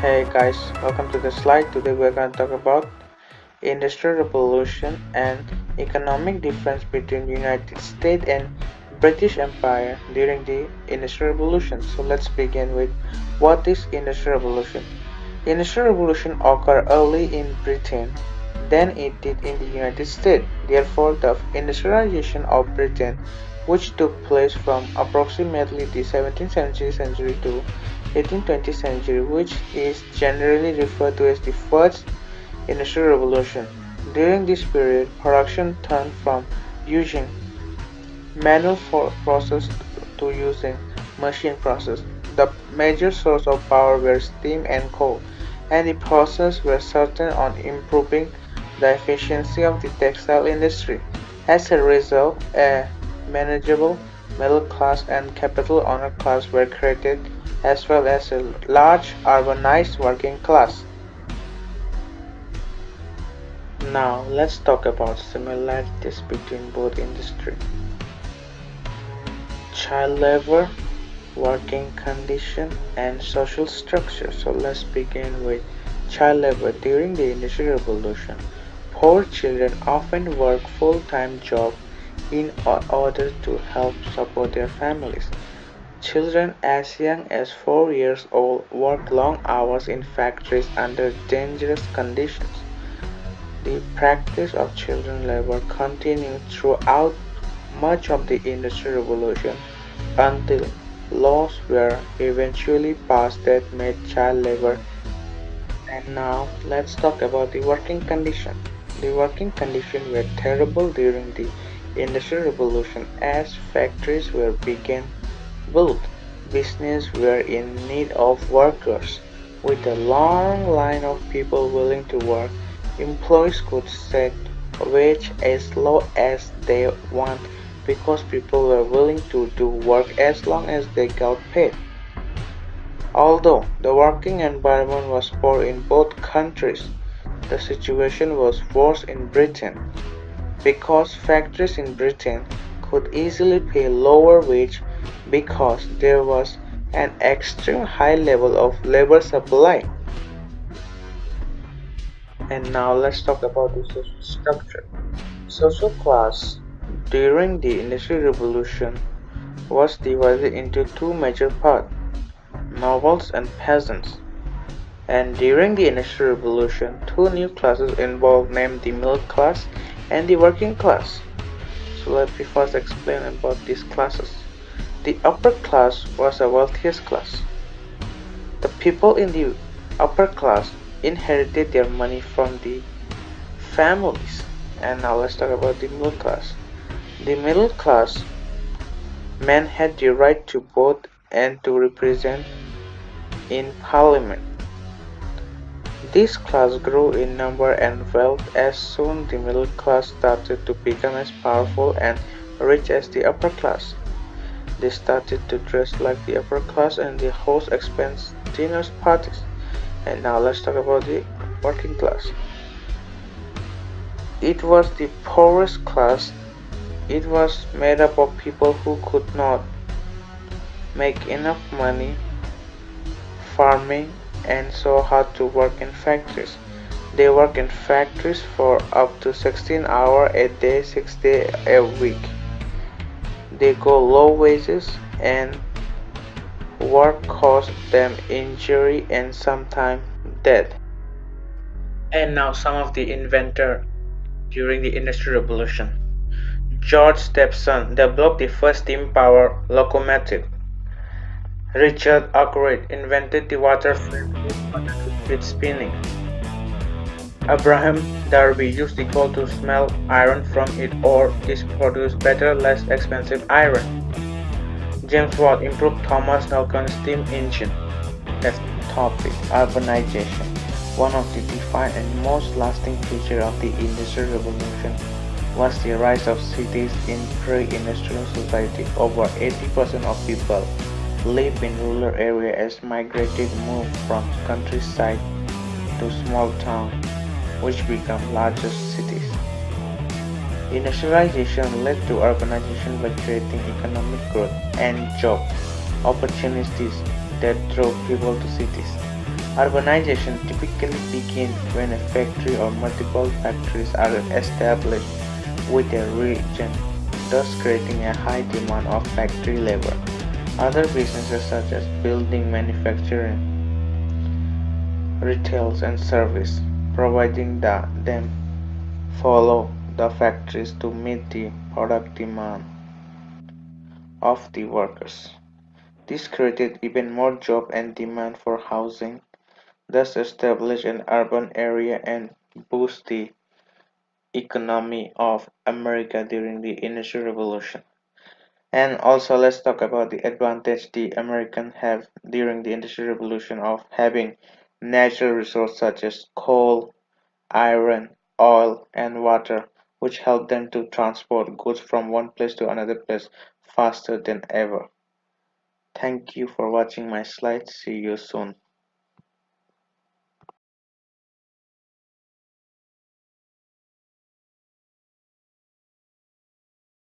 Hey guys, welcome to the slide. Today we're going to talk about Industrial Revolution and economic difference between United States and British Empire during the Industrial Revolution. So let's begin with what is Industrial Revolution. Industrial Revolution occurred early in Britain than it did in the United States. Therefore, the industrialization of Britain, which took place from approximately the 17th century to 18th-20th century, which is generally referred to as the First Industrial Revolution. During this period, production turned from using manual process to using machine process. The major source of power were steam and coal, and the process were certain on improving the efficiency of the textile industry. As a result, a manageable middle class and capital owner class were created, as well as a large urbanized working class. Now let's talk about similarities between both industries. Child labor, working condition, and social structure. So let's begin with child labor. During the Industrial Revolution, poor children often work full-time jobs in order to help support their families. Children as young as 4 years old work long hours in factories under dangerous conditions. The practice of child labor continued throughout much of the Industrial Revolution until laws were eventually passed that made child labor. And now let's talk about the working conditions. The working conditions were terrible during the Industrial Revolution as factories were began built. Businesses were in need of workers. With a long line of people willing to work, employees could set wage as low as they want because people were willing to do work as long as they got paid. Although the working environment was poor in both countries, the situation was worse in Britain because factories in Britain could easily pay lower wage because there was an extreme high level of labor supply. And now let's talk about the social structure. Social class during the Industrial Revolution was divided into two major parts, nobles and peasants. And during the Industrial Revolution, two new classes involved named the middle class and the working class. So let me first explain about these classes. The upper class was the wealthiest class. The people in the upper class inherited their money from the families. And now let's talk about the middle class. The middle class men had the right to vote and to represent in parliament. This class grew in number and wealth as soon the middle class started to become as powerful and rich as the upper class. They started to dress like the upper class and they host expensive dinner parties. And now let's talk about the working class. It was the poorest class. It was made up of people who could not make enough money farming and so had to work in factories. They work in factories for up to 16 hours a day, 6 days a week. They go low wages and work caused them injury and sometimes death. And now some of the inventor during the Industrial Revolution. George Stephenson developed the first steam power locomotive. Richard Arkwright invented the water frame with spinning. Abraham Darby used the coal to smelt iron from it or this produced better, less expensive iron. James Watt improved Thomas Nelson's steam engine. That's the topic, urbanization. One of the defined and most lasting features of the Industrial Revolution was the rise of cities in pre-industrial society. Over 80% of people live in rural areas as migrated moved from countryside to small towns, which become larger cities. Industrialization led to urbanization by creating economic growth and job opportunities that drove people to cities. Urbanization typically begins when a factory or multiple factories are established within a region, thus creating a high demand of factory labor. Other businesses such as building, manufacturing, retail, and service, providing them follow the factories to meet the product demand of the workers. This created even more job and demand for housing, thus establish an urban area and boost the economy of America during the Industrial Revolution. And also let's talk about the advantage the Americans have during the Industrial Revolution of having natural resources such as coal, iron, oil, and water, which help them to transport goods from one place to another place faster than ever. Thank you for watching my slides. See you soon.